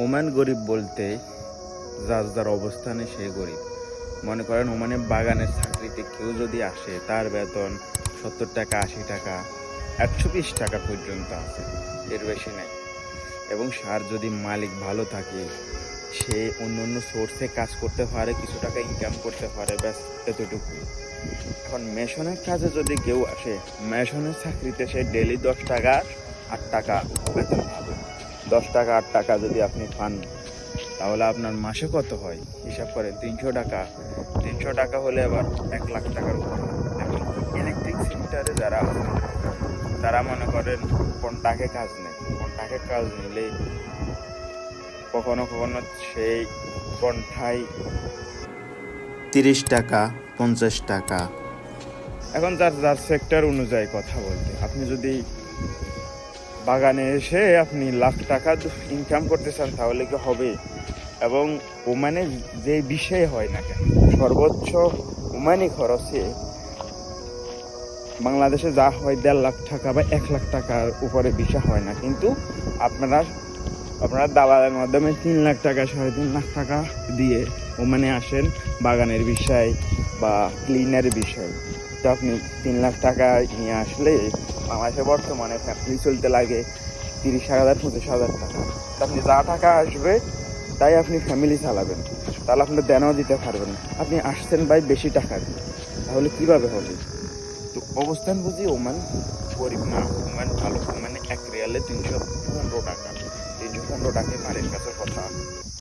Oman গরিব বলতে যার যার অবস্থানে সে গরিব। মনে করেন ওমানে বাগানের চাকরিতে কেউ যদি আসে, তার বেতন 70 টাকা, 80 টাকা, 120 টাকা পর্যন্ত আছে, এর বেশি নাই। এবং সার যদি মালিক ভালো থাকে, সে অন্য অন্য সোর্সে কাজ করতে পারে, কিছু টাকা ইনকাম করতে পারে, ব্যাস এতটুকুই। এখন মেশনের কাজে যদি কেউ আসে, মেশনের চাকরিতে সে ডেলি 10 টাকা 8 টাকা বেতন পাবে। 10 টাকা 8 টাকা যদি আপনি পান, তাহলে আপনার মাসে কত হয় হিসাব করেন। 300 টাকা, 300 টাকা হলে আবার 1 লাখ টাকার উপর। এবং ইলেকট্রিক সেক্টরে যারা আছে, তারা মনে করেন কন্ট্রাক্টে কাজ নেয়। কন্ট্রাক্টে কাজ নিলে কখনো কখনো সেই কন্ট্রাক্ট 30 টাকা, 50 টাকা। এখন যার যার সেক্টর অনুযায়ী কথা বলতে, আপনি যদি বাগানে এসে আপনি লাখ টাকা ইনকাম করতে চান, তাহলে কি হবে? এবং ওমানে যে বিষয় হয় না কেন, সর্বোচ্চ ওমানি খরচে বাংলাদেশে যা হয় 1.5 লাখ টাকা বা 1 লাখ টাকার উপরে বিষয় হয় না, কিন্তু আপনারা দালালের মাধ্যমে 3 লাখ টাকা, 3.5 লাখ টাকা দিয়ে ওমানে আসেন বাগানের বিষয় বা ক্লিনারের বিষয়। তো আপনি 3 লাখ টাকা নিয়ে আসলে বাংলাদেশে বর্তমানে ফ্যাক্টরি চলতে লাগে 30,000 25,000 টাকা। তো আপনি যা টাকা আসবে তাই আপনি ফ্যামিলি চালাবেন, তাহলে আপনি দেনাও দিতে পারবেন। আপনি আসছেন ভাই বেশি টাকা দিয়ে, তাহলে কিভাবে হবে? তো অবস্থান বুঝি ওমান গরিব না, ওমান ভালো। ওমানে 1 রিয়ালে 315 টাকা, 315 টাকায় বাড়ির কাছে কথা।